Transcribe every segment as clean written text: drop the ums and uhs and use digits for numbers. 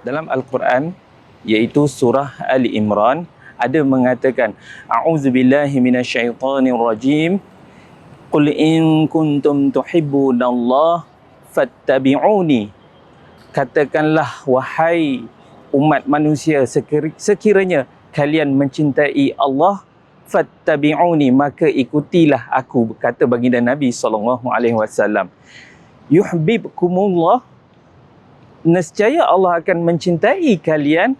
Dalam Al-Quran, iaitu surah Ali Imran, ada mengatakan, A'udzubillahi minasyaitonirrajim, Qul in kuntum tuhibbunallah fattabi'uni. Katakanlah, wahai umat manusia, sekiranya kalian mencintai Allah, fattabi'uni, maka ikutilah aku, kata baginda Nabi SAW. Yuhibbukumullah, nescaya Allah akan mencintai kalian,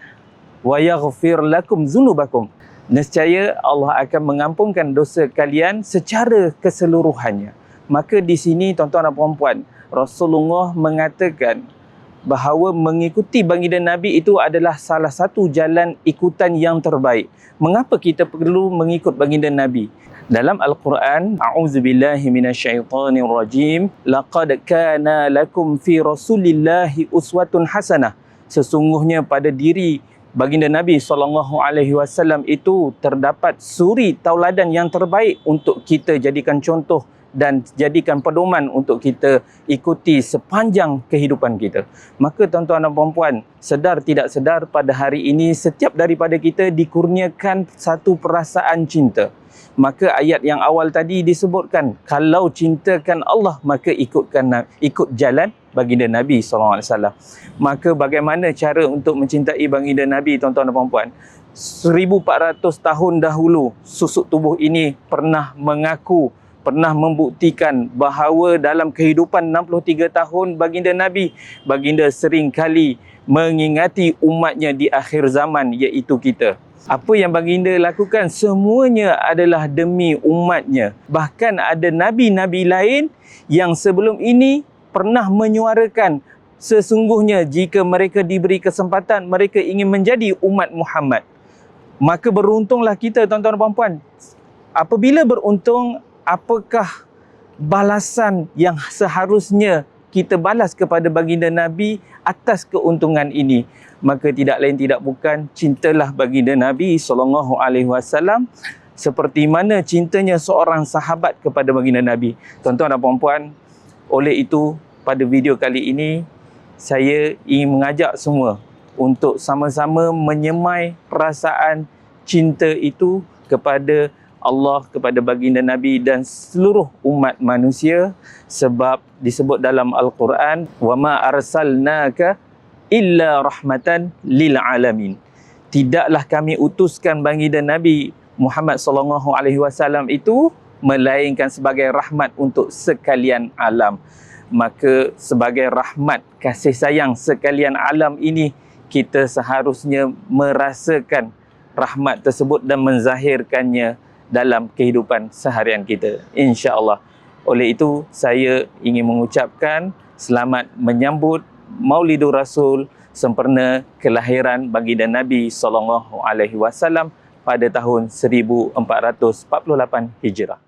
wa yaghfir lakum dzunubakum, nescaya Allah akan mengampunkan dosa kalian secara keseluruhannya. Maka di sini tuan-tuan dan puan-puan, Rasulullah mengatakan bahawa mengikuti baginda Nabi itu adalah salah satu jalan ikutan yang terbaik. Mengapa kita perlu mengikut baginda Nabi? Dalam Al-Quran, A'udzubillahi minasyaitonirrajim, laqad kana lakum fi rasulillahi uswatun hasanah. Sesungguhnya pada diri baginda Nabi SAW itu terdapat suri tauladan yang terbaik untuk kita jadikan contoh dan jadikan pedoman untuk kita ikuti sepanjang kehidupan kita. Maka tuan-tuan dan puan-puan, sedar tidak sedar pada hari ini setiap daripada kita dikurniakan satu perasaan cinta. Maka ayat yang awal tadi disebutkan, kalau cintakan Allah maka ikut jalan baginda Nabi SAW. Maka bagaimana cara untuk mencintai baginda Nabi, tuan-tuan dan puan-puan? 1400 tahun dahulu susuk tubuh ini pernah mengaku, pernah membuktikan bahawa dalam kehidupan 63 tahun baginda Nabi, baginda sering kali mengingati umatnya di akhir zaman, iaitu kita. Apa yang baginda lakukan semuanya adalah demi umatnya. Bahkan ada nabi-nabi lain yang sebelum ini pernah menyuarakan sesungguhnya jika mereka diberi kesempatan, mereka ingin menjadi umat Muhammad. Maka beruntunglah kita, tuan-tuan dan puan-puan. Apabila beruntung, apakah balasan yang seharusnya kita balas kepada baginda Nabi atas keuntungan ini? Maka tidak lain tidak bukan, cintalah baginda Nabi SAW seperti mana cintanya seorang sahabat kepada baginda Nabi. Tuan-tuan dan puan-puan, oleh itu pada video kali ini saya ingin mengajak semua untuk sama-sama menyemai perasaan cinta itu kepada Allah, kepada baginda Nabi dan seluruh umat manusia, sebab disebut dalam Al-Quran, wa ma arsalnaka illa rahmatan lil alamin. Tidaklah kami utuskan baginda Nabi Muhammad SAW itu melainkan sebagai rahmat untuk sekalian alam. Maka sebagai rahmat kasih sayang sekalian alam ini, kita seharusnya merasakan rahmat tersebut dan menzahirkannya dalam kehidupan seharian kita, insya-Allah. Oleh itu saya ingin mengucapkan selamat menyambut Maulidur Rasul, sempurna kelahiran baginda Nabi SAW pada tahun 1448 Hijrah.